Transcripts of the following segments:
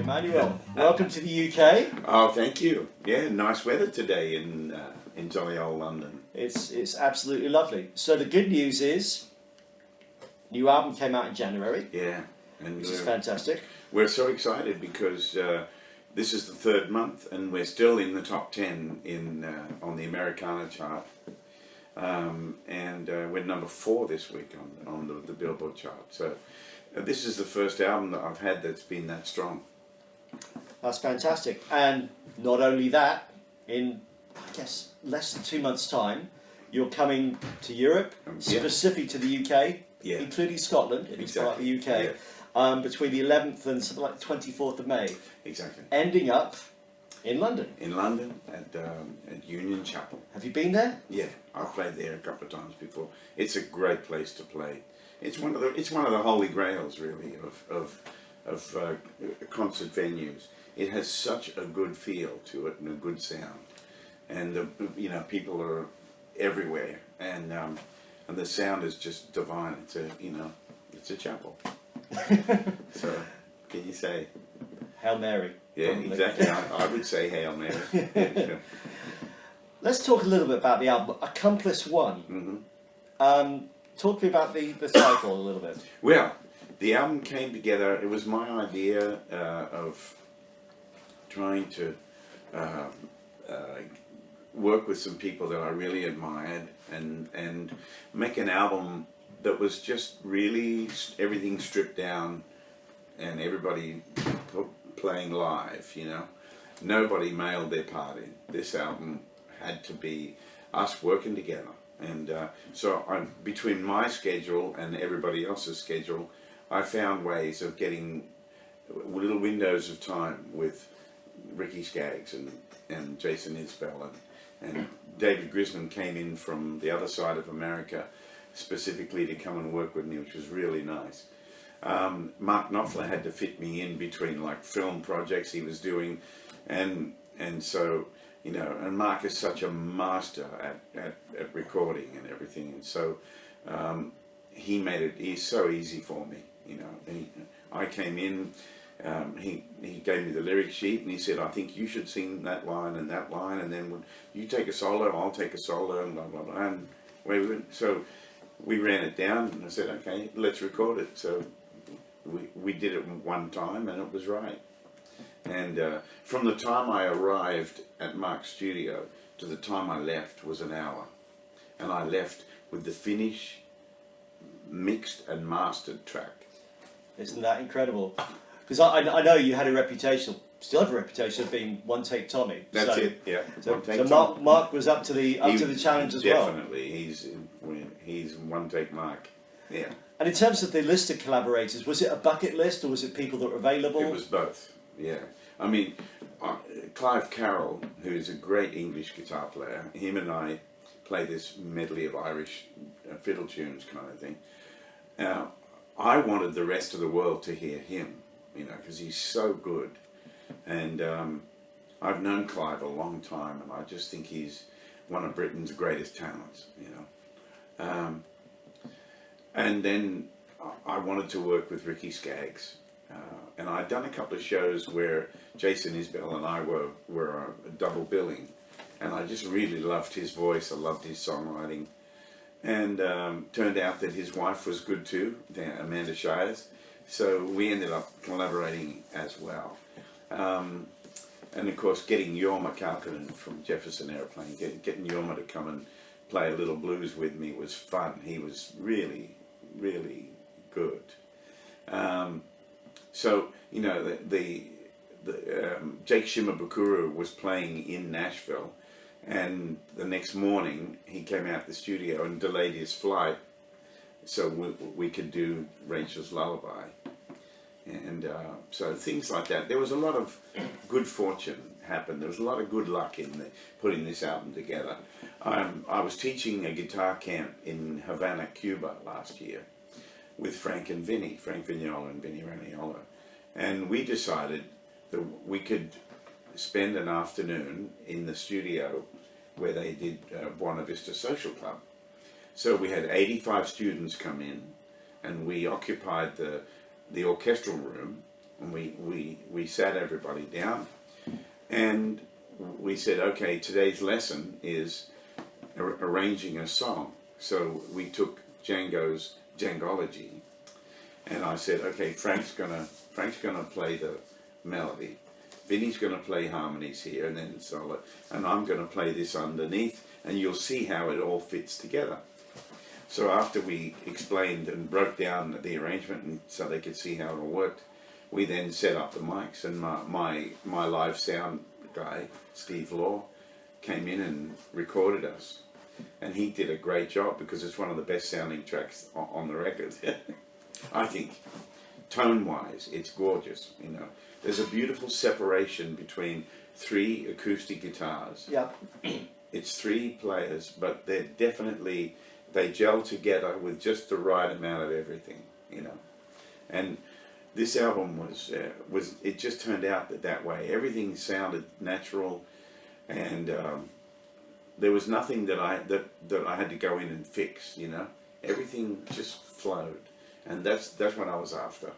Emmanuel, welcome to the UK. Oh, thank you. Yeah, nice weather today in jolly old London. It's absolutely lovely. So the good news is, new album came out in January. Yeah, and which is fantastic. We're so excited because this is the third month, and we're still in the top 10 on the Americana chart, and we're number 4 this week on the Billboard chart. So this is the first album that I've had that's been that strong. That's fantastic. And not only that, in, I guess, less than 2 months' time, you're coming to Europe, specifically to the UK, including Scotland, if it's part of the UK, between the 11th and something like the 24th of May. Exactly. Ending up in London. In London, at Union Chapel. Have you been there? Yeah, I've played there a couple of times before. It's a great place to play. It's one of the holy grails, really, of concert venues. It has such a good feel to it and a good sound, and people are everywhere, and the sound is just divine. It's a chapel. So, can you say Hail Mary? Yeah, probably. Exactly. I would say Hail Mary. Yeah. Let's talk a little bit about the album, Accomplice One. Mm-hmm. Talk to me about the title a little bit. Well, the album came together. It was my idea of trying to work with some people that I really admired and make an album that was just really everything stripped down and everybody playing live, Nobody mailed their part in. This album had to be us working together. And so between my schedule and everybody else's schedule, I found ways of getting little windows of time with Ricky Skaggs and Jason Isbell and David Grisman came in from the other side of America specifically to come and work with me, which was really nice. Mark Knopfler had to fit me in between like film projects he was doing, and so and Mark is such a master at recording and everything, and so he made it so easy for me. I came in, he gave me the lyric sheet and he said, I think you should sing that line, and then when you take a solo, I'll take a solo, and blah blah blah. And so we ran it down, and I said, okay, let's record it. So we did it one time, and it was right. And from the time I arrived at Mark's studio to the time I left was an hour. And I left with the finish, mixed and mastered track. Isn't that incredible? Because I know you had a reputation, still have a reputation of being one-take Tommy. That's it, yeah. So Mark was up to the challenge as well. Definitely, he's one-take Mark. Yeah. And in terms of the list of collaborators, was it a bucket list or was it people that were available? It was both, yeah. I mean, Clive Carroll, who is a great English guitar player, him and I play this medley of Irish fiddle tunes kind of thing. I wanted the rest of the world to hear him, because he's so good. And I've known Clive a long time, and I just think he's one of Britain's greatest talents, And then I wanted to work with Ricky Skaggs. And I'd done a couple of shows where Jason Isbell and I were double billing. And I just really loved his voice, I loved his songwriting. And turned out that his wife was good too, Amanda Shires. So we ended up collaborating as well. And of course, getting Jorma Kaukonen from Jefferson Airplane, getting Jorma to come and play a little blues with me was fun. He was really, really good. So Jake Shimabukuro was playing in Nashville, and the next morning he came out the studio and delayed his flight so we could do Rachel's Lullaby. And so things like that. There was a lot of good fortune happened. There was a lot of good luck in putting this album together. I was teaching a guitar camp in Havana, Cuba last year with Frank Vignola and Vinny Raniola. And we decided that we could spend an afternoon in the studio where they did Buena Vista Social Club. So we had 85 students come in, and we occupied the orchestral room, and we sat everybody down, and we said, okay, today's lesson is arranging a song. So we took Django's Djangology, and I said, okay, Frank's gonna play the melody, Vinny's gonna play harmonies here, and then solo, and I'm gonna play this underneath, and you'll see how it all fits together. So after we explained and broke down the arrangement, and so they could see how it all worked, we then set up the mics, and my live sound guy, Steve Law, came in and recorded us. And he did a great job because it's one of the best sounding tracks on the record. I think, tone-wise, it's gorgeous. You know, there's a beautiful separation between 3 acoustic guitars. Yeah. It's 3 players, but they're definitely, they gel together with just the right amount of everything. You know, and this album was it just turned out that way. Everything sounded natural, and there was nothing that I had to go in and fix. You know, everything just flowed, and that's what I was after.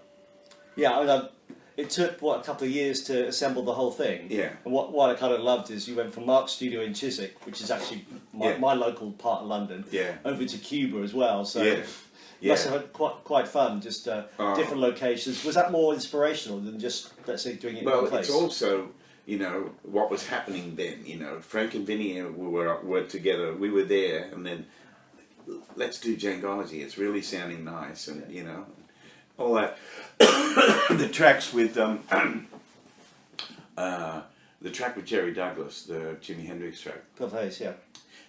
Yeah, I mean, it took a couple of years to assemble the whole thing. Yeah. And what I kind of loved is you went from Mark's studio in Chiswick, which is actually my local part of London, over to Cuba as well. So you must have had quite fun, just different locations. Was that more inspirational than just, let's say, doing it in one place? Well, it's also, you know, what was happening then. You know, Frank and Vinny were together. We were there, and then let's do Djangology. It's really sounding nice, and you know, all that. The tracks with the track with Jerry Douglas, the Jimi Hendrix track. Haze, yeah.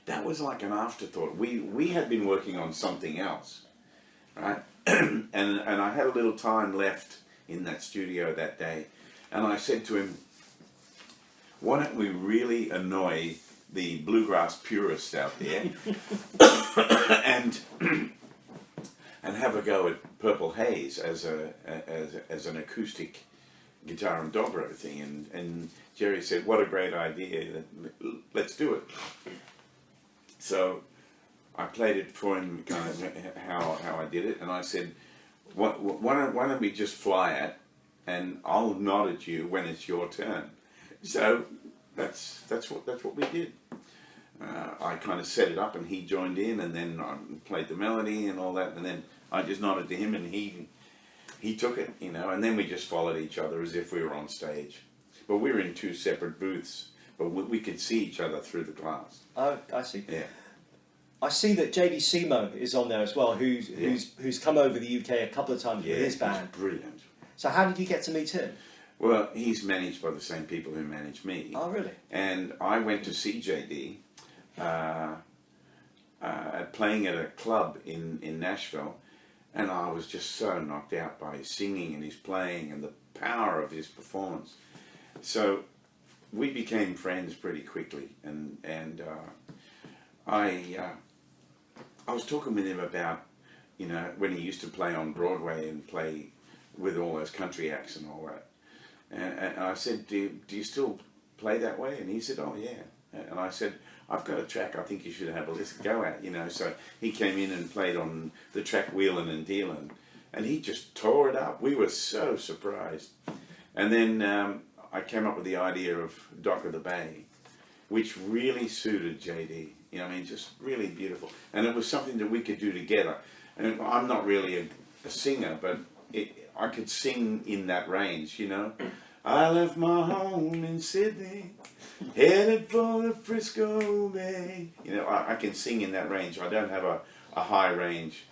That was like an afterthought. We had been working on something else, right? and I had a little time left in that studio that day, and I said to him, why don't we really annoy the bluegrass purists out there and have a go at Purple Haze as an acoustic guitar and dobro thing? And Jerry said, what a great idea, let's do it. So I played it for him, kind of how I did it, and I said, why don't we just fly it, and I'll nod at you when it's your turn. So that's what we did. I kind of set it up, and he joined in, and then I played the melody and all that, and then I just nodded to him, and he took it, you know, and then we just followed each other as if we were on stage. But we were in 2 separate booths, but we could see each other through the glass. Oh, I see. Yeah. I see that JD Simo is on there as well, who's come over the UK a couple of times with his band. He's brilliant. So how did you get to meet him? Well, he's managed by the same people who manage me. Oh, really? And I went to see JD playing at a club in Nashville, and I was just so knocked out by his singing and his playing and the power of his performance. So we became friends pretty quickly, and I was talking with him about, you know, when he used to play on Broadway and play with all those country acts and all that. And I said, do you still play that way? And he said, oh yeah. And I said, I've got a track I think you should have a go at, you know. So he came in and played on the track Wheelin' and Dealin', and he just tore it up. We were so surprised. And then I came up with the idea of Dock of the Bay, which really suited JD. You know, I mean, just really beautiful. And it was something that we could do together. And I'm not really a singer, but I could sing in that range, you know. I left my home in Sydney, headed for the Frisco Bay. You know, I can sing in that range. I don't have a high range.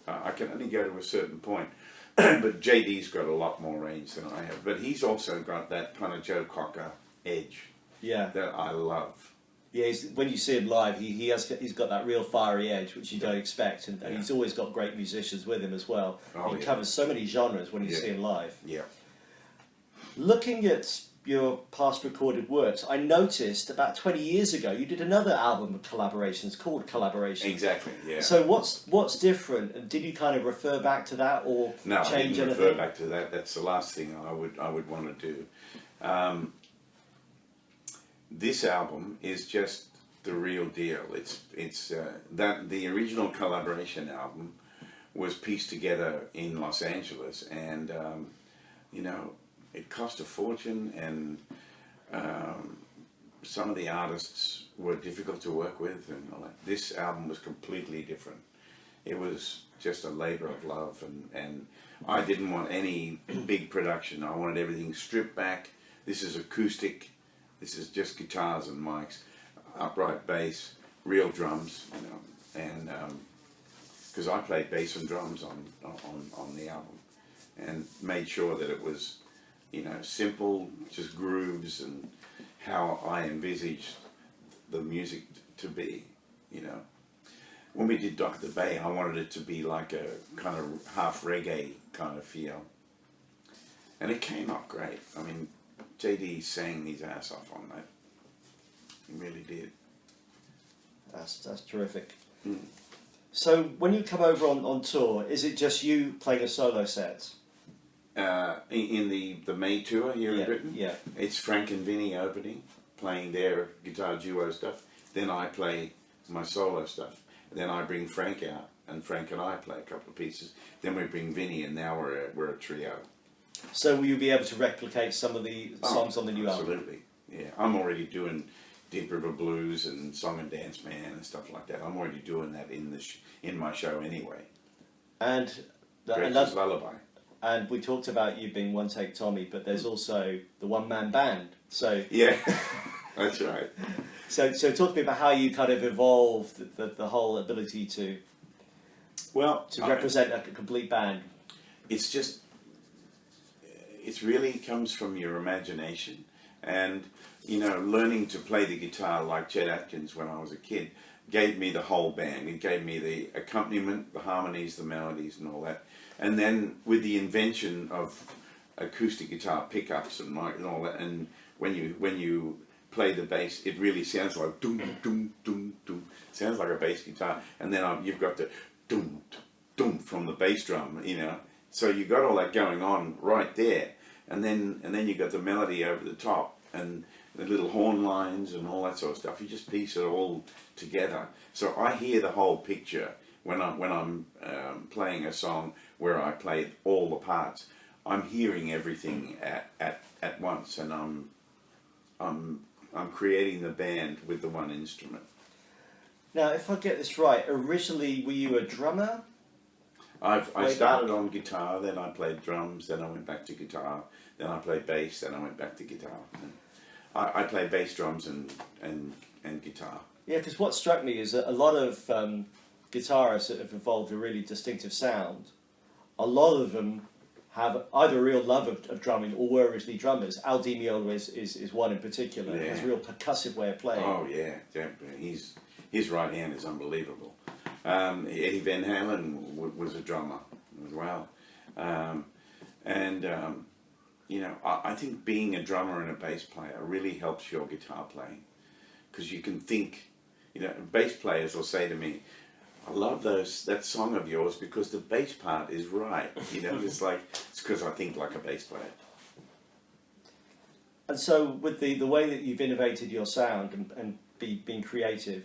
I can only go to a certain point. But JD's got a lot more range than I have. But he's also got that kind of Joe Cocker edge that I love. Yeah, when you see him live, he's got that real fiery edge, which you don't expect, and he's always got great musicians with him as well. Oh, he covers so many genres when you see him live. Yeah. Looking at your past recorded works, I noticed about 20 years ago you did another album of collaborations called Collaboration. Exactly, yeah. So what's different, and did you kind of refer back to that or change anything? No, I didn't refer back to that. That's the last thing I would want to do. This album is just the real deal. It's that the original Collaboration album was pieced together in Los Angeles, and you know, it cost a fortune, and some of the artists were difficult to work with, and all that. This album was completely different. It was just a labor of love, and I didn't want any big production. I wanted everything stripped back. This is acoustic. This is just guitars and mics, upright bass, real drums, you know, and because I played bass and drums on the album, and made sure that it was, you know, simple, just grooves and how I envisaged the music to be, you know. When we did Dr. Bay, I wanted it to be like a kind of half reggae kind of feel. And it came out great. I mean, JD sang his ass off on that. He really did. That's terrific. Mm. So when you come over on tour, is it just you playing a solo set? In the May tour here in Britain, yeah, it's Frank and Vinny opening, playing their guitar duo stuff. Then I play my solo stuff. Then I bring Frank out, and Frank and I play a couple of pieces. Then we bring Vinny, and now we're a trio. So will you be able to replicate some of the songs on the new album? Absolutely, yeah. I'm already doing Deep River Blues and Song and Dance Man and stuff like that. I'm already doing that in my show anyway. And Gretchen's Lullaby. And we talked about you being One Take Tommy, but there's also the one-man band. So yeah, that's right. So talk to me about how you kind of evolved the whole ability to represent a complete band. It's just, it really comes from your imagination, and you know, learning to play the guitar like Chet Atkins when I was a kid gave me the whole band. It gave me the accompaniment, the harmonies, the melodies, and all that. And then with the invention of acoustic guitar pickups and mic and all that, and when you play the bass, it really sounds like doom doom doom doom. Sounds like a bass guitar, and then you've got the doom doom from the bass drum, you know. So you got all that going on right there, and then you got the melody over the top and the little horn lines and all that sort of stuff. You just piece it all together. So I hear the whole picture when I'm playing a song where I played all the parts. I'm hearing everything at once, and I'm creating the band with the one instrument. Now, if I get this right, originally were you a drummer? I started on guitar, then I played drums, then I went back to guitar, then I played bass, then I went back to guitar. I played bass, drums, and guitar. Yeah, because what struck me is that a lot of guitarists that have evolved a really distinctive sound, a lot of them have either a real love of drumming or were originally drummers. Al Di Meola is one in particular. Yeah. He has a real percussive way of playing. Oh yeah, his right hand is unbelievable. Eddie Van Halen was a drummer as well, you know, I think being a drummer and a bass player really helps your guitar playing, because you can think, you know, bass players will say to me, I love that song of yours because the bass part is right, you know. It's because I think like a bass player. And so with the way that you've innovated your sound and being creative,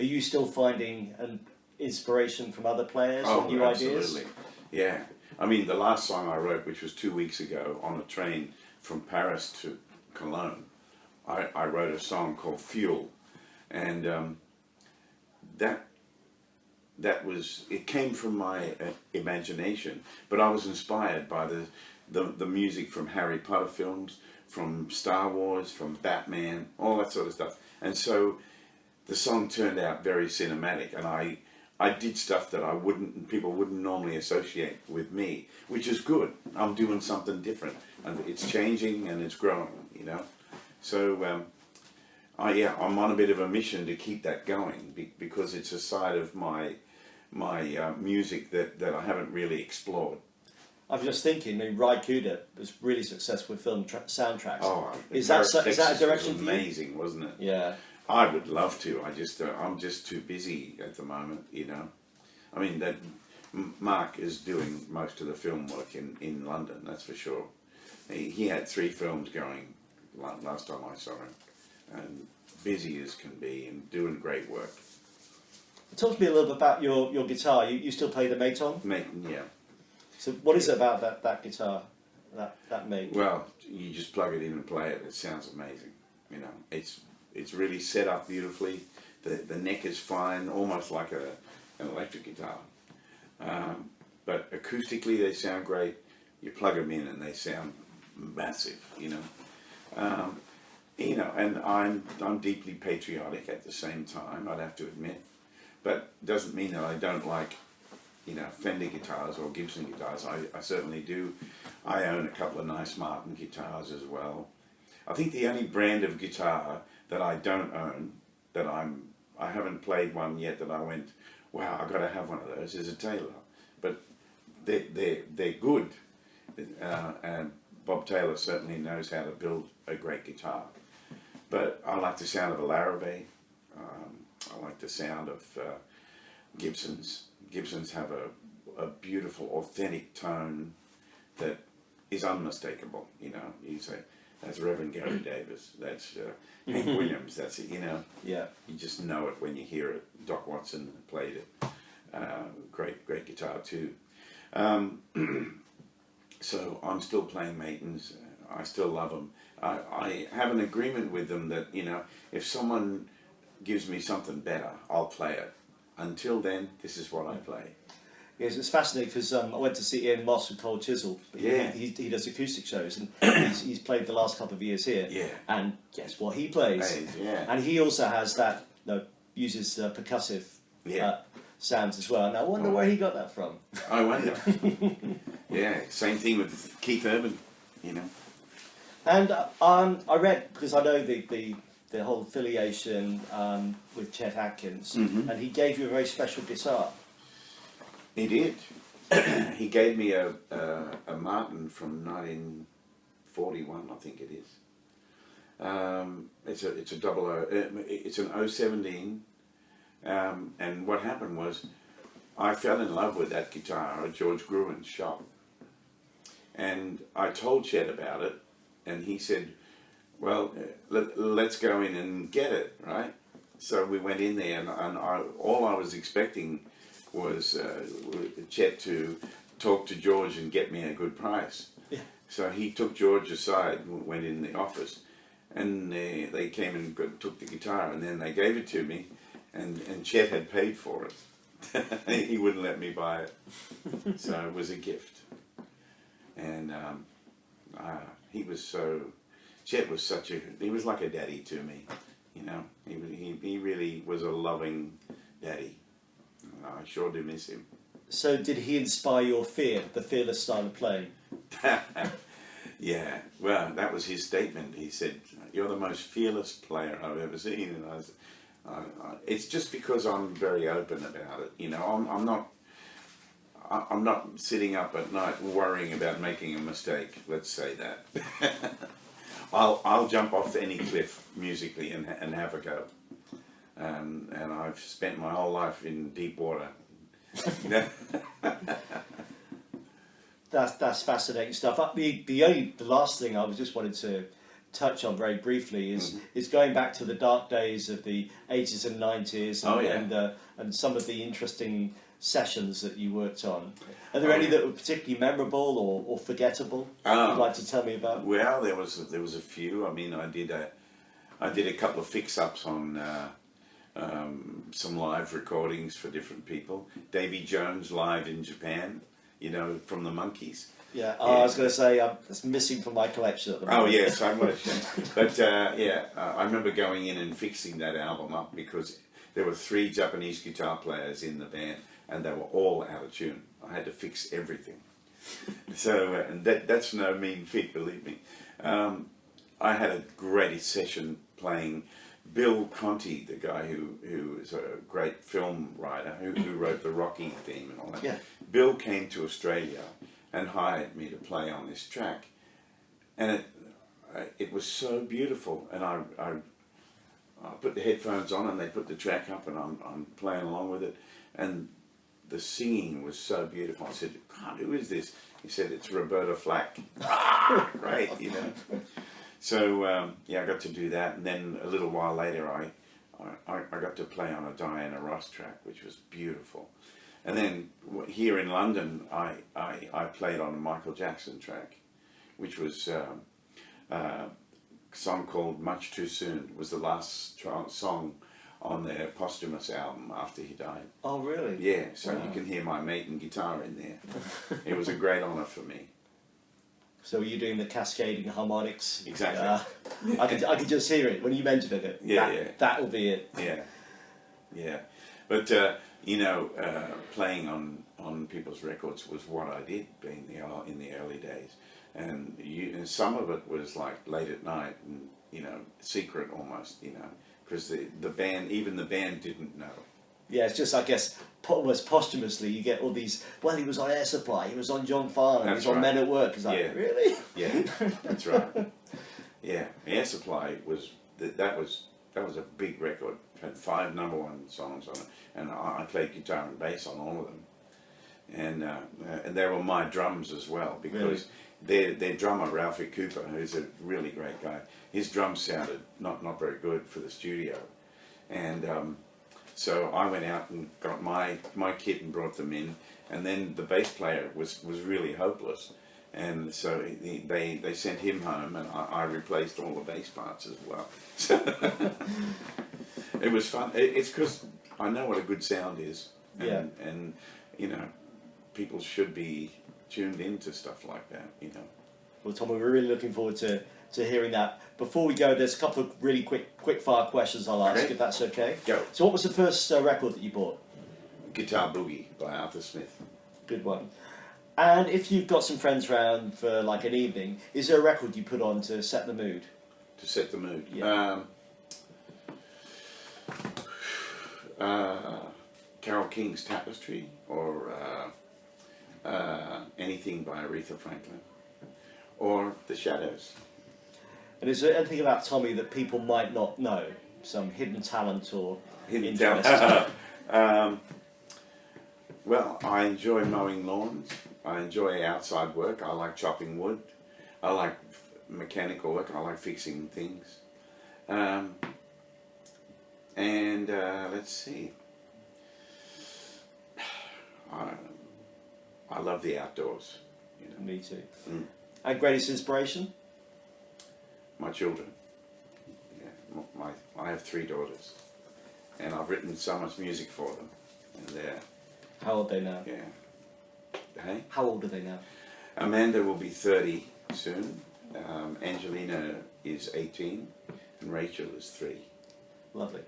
are you still finding an inspiration from other players and new ideas? Absolutely. Yeah. I mean, the last song I wrote, which was 2 weeks ago on a train from Paris to Cologne, I wrote a song called Fuel, and that was, it came from my imagination, but I was inspired by the music from Harry Potter films, from Star Wars, from Batman, all that sort of stuff. And so the song turned out very cinematic, and I did stuff that people wouldn't normally associate with me, which is good. I'm doing something different, and it's changing and it's growing, you know. So I'm on a bit of a mission to keep that going, because it's a side of my music that I haven't really explored. I was just thinking, I mean, Ry Cooder was really successful with film soundtracks. Oh, is that a direction for you? Amazing, wasn't it? Yeah. I would love to. I'm just too busy at the moment, you know. I mean, that Mark is doing most of the film work in London, that's for sure. He had 3 films going last time I saw him, and busy as can be and doing great work. Talk to me a little bit about your guitar. You still play the Maton? Maton, yeah. So what is it about that guitar? that made? Well, you just plug it in and play it. It sounds amazing. You know, it's really set up beautifully. The neck is fine, almost like an electric guitar. But acoustically, they sound great. You plug them in and they sound massive. You know. And I'm deeply patriotic at the same time, I'd have to admit. But it doesn't mean that I don't like, Fender guitars or Gibson guitars. I certainly do. I own a couple of nice Maton guitars as well. I think the only brand of guitar that I don't own, that I haven't played one yet that I went, wow, I've got to have one of those, is a Taylor. But they're good. And Bob Taylor certainly knows how to build a great guitar. But I like the sound of a Larrabee. I like the sound of Gibsons. Gibsons have a beautiful, authentic tone that is unmistakable. You say, that's Reverend Gary Davis, that's Hank Williams, that's it, Yeah. You just know it when you hear it. Doc Watson played it. Great guitar too. So I'm still playing Matons. I still love them. I have an agreement with them that, if someone gives me something better, I'll play it. Until then, this is what I play. Yes, it's fascinating because I went to see Ian Moss with Cold Chisel. Yeah. He does acoustic shows, and he's played the last couple of years here. Yeah. And guess what he plays? Haze, yeah. And he also has that, uses percussive sounds as well. And I wonder where he got that from. I wonder. Yeah, same thing with Keith Urban, And I read, because I know the whole affiliation with Chet Atkins, and he gave you a very special guitar. He did. He gave me a Maton from 1941, I think it is. It's a double O. It's an 017. And what happened was, I fell in love with that guitar at George Gruen's shop, and I told Chet about it, and he said, well, let's go in and get it, right? So we went in there, and all I was expecting was Chet to talk to George and get me a good price. Yeah. So he took George aside, went in the office, and they came and took the guitar, and then they gave it to me, and Chet had paid for it. He wouldn't let me buy it, so it was a gift. And Chet was he was like a daddy to me, he really was a loving daddy. I sure do miss him. So did he inspire your the fearless style of playing? Yeah, well, that was his statement. He said, you're the most fearless player I've ever seen. And I was, it's just because I'm very open about it. I'm not sitting up at night worrying about making a mistake. Let's say that. I'll jump off any cliff musically and have a go. And I've spent my whole life in deep water. That's fascinating stuff. The last thing I just wanted to touch on very briefly is going back to the dark days of the 80s and 90s and some of the interesting sessions that you worked on. Are there any that were particularly memorable or forgettable you'd like to tell me about? Well, there was a few. I mean, I did a couple of fix-ups on some live recordings for different people. Davey Jones live in Japan, from the Monkees. Yeah, I was going to say, it's missing from my collection at the moment. Oh, yes, I'm going to shame. But, I remember going in and fixing that album up because there were 3 Japanese guitar players in the band and they were all out of tune. I had to fix everything. So, and that's no mean feat, believe me. I had a great session playing Bill Conti, the guy who is a great film writer, who wrote the Rocky theme and all that. Yeah. Bill came to Australia and hired me to play on this track, and it was so beautiful. And I put the headphones on, and they put the track up, and I'm playing along with it, and the singing was so beautiful. I said, God, who is this? He said, it's Roberta Flack. Great, So I got to do that, and then a little while later, I got to play on a Diana Ross track, which was beautiful. And then here in London, I played on a Michael Jackson track, which was a song called Much Too Soon. It was the last song on their posthumous album after he died. Oh, really? Yeah, so you can hear my Maton guitar in there. It was a great honour for me. So were you doing the cascading harmonics? Exactly. I could just hear it when you mentioned it. Yeah, That'll be it. Yeah. But, you know, playing on people's records was what I did being in the early days. And some of it was like late at night and, you know, secret almost, you know, because the band, even the band didn't know. Yeah, it's just, I guess, almost posthumously, you get all these, well, he was on Air Supply, he was on John Farnham, he was on Men at Work. It's like, really? Yeah, that's right. Yeah, Air Supply was, that was a big record. It had 5 #1 songs on it, and I played guitar and bass on all of them. And they were my drums as well, because their drummer, Ralphie Cooper, who's a really great guy, his drums sounded not very good for the studio. And so I went out and got my kit and brought them in, and then the bass player was really hopeless, and so they sent him home, and I replaced all the bass parts as well. So it was fun. It's because I know what a good sound is, and you know, people should be tuned into stuff like that, you know. Well, Tom, we're really looking forward to hearing that. Before we go, there's a couple of really quick fire questions I'll ask, if that's okay. Go. So what was the first record that you bought? Guitar Boogie by Arthur Smith. Good one. And if you've got some friends around for like an evening, is there a record you put on to set the mood? To set the mood? Yeah. Carole King's Tapestry, or anything by Aretha Franklin, or The Shadows. And is there anything about Tommy that people might not know? Some hidden talent or Hidden interest? talent. Well, I enjoy mowing lawns. I enjoy outside work. I like chopping wood. I like mechanical work. I like fixing things. And let's see. I love the outdoors. You know. Me too. And greatest inspiration? My children. Yeah, I have 3 daughters, and I've written so much music for them, and they're. How old are they now? Yeah. Hey. How old are they now? Amanda will be 30 soon. Angelina is 18, and Rachel is 3. Lovely.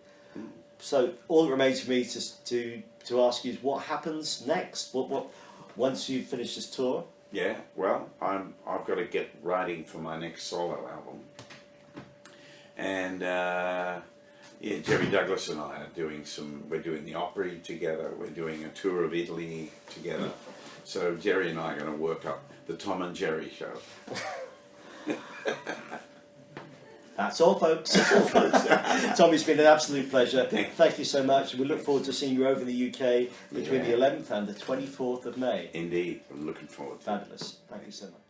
So all that remains for me to ask you is what happens next? What once you finish this tour? Yeah, well, I've got to get writing for my next solo album, and yeah, Jerry Douglas and I are we're doing the Opry together. We're doing a tour of Italy together. So Jerry and I are going to work up the Tom and Jerry show. That's all, folks. That's all, folks. Tom, it's been an absolute pleasure. Thank you so much. We look forward to seeing you over in the UK between the 11th and the 24th of May. Indeed. I'm looking forward to it. Fabulous. Thank you so much.